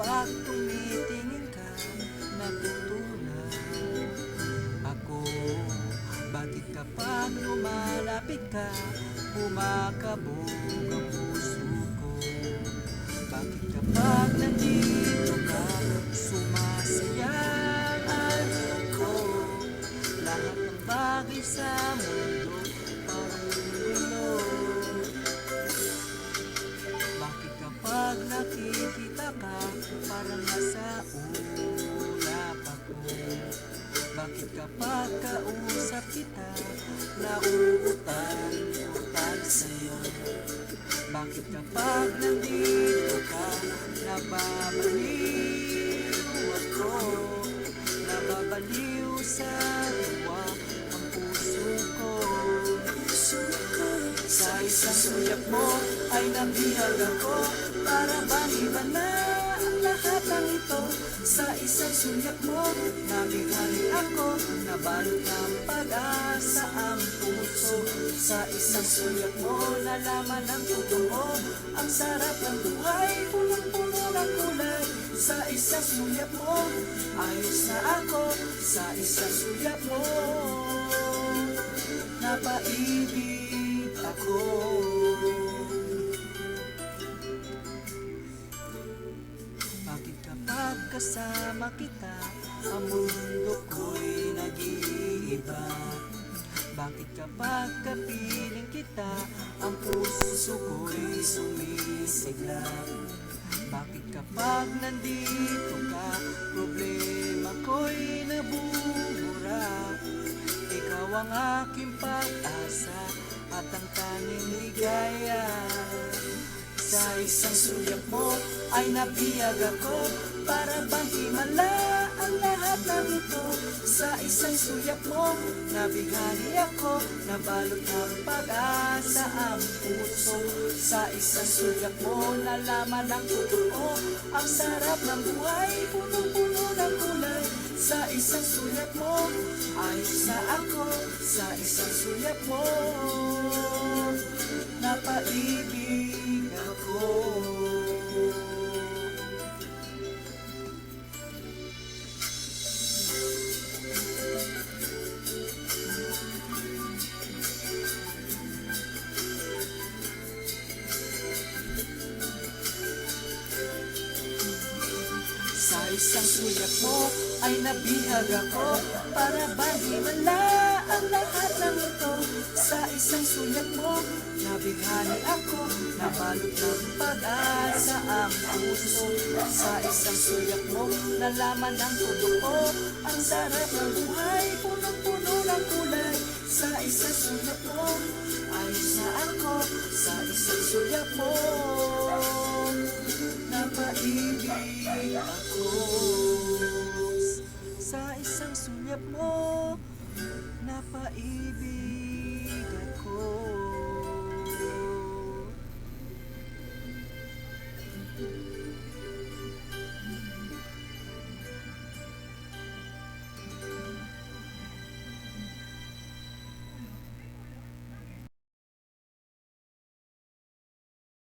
kapag tumitingin ka, natutulog ako? Bakit kapag lumalapit ka, kumakabog ang puso ko? Bakit kapag nandito ka, sumasayang ang ko? Lahat ng bagay sa mundo parang gulo. Bakit kapag nakikita ka, parang nasa ulap ako? Bakit kapag kausap kita, nauutal-utal sa'yo? Bakit kapag nandito ka, nababaliw ako? Nababaliw sa tuwa ang puso ko. Sa isang suyak mo ay nabihag ako, para bang iba na ang lahat ng ito. Sa isang suyak mo, nabighani ako, nabalot ng pag-asa ang puso. Sa isang suyak mo, nalaman ng totoo, ang sarap ng buhay, punong-puno ng kulay. Sa isang suyak mo, ayos na ako. Sa isang suyak mo, napaibig ako. Bakit kapag kasama kita, ang mundo ko'y nag-iiba? Bakit kapag kapiling kita, ang puso ko'y sumisigla? Bakit kapag nandito ka, problema ko'y nabubura? Ikaw ang aking pag-asa at ang tanging ligaya. Sa isang suyak mo ay nabiyag ako, para bang himala ang lahat ng ito. Sa isang suyak mo, nabighani ako, nabalot ng pag-asa ang puso. Sa isang suyak mo, nalaman ng totoo, ang sarap ng buhay, punong-puno ng kulay. Sa isang suyak mo, ayos na ako. Sa isang suyak mo, napaibig ako. Sa isang suyak mo ay nabihag ako, para bang himala ang lahat ng ito. Sa isang suyak mo, nabighani ako, nabalot ng pag-asa ang puso. Sa isang suyak mo, nalaman ng totoo, ang sarap ng buhay, punong-puno ng kulay. Sa isang suyak mo, ayos na ako.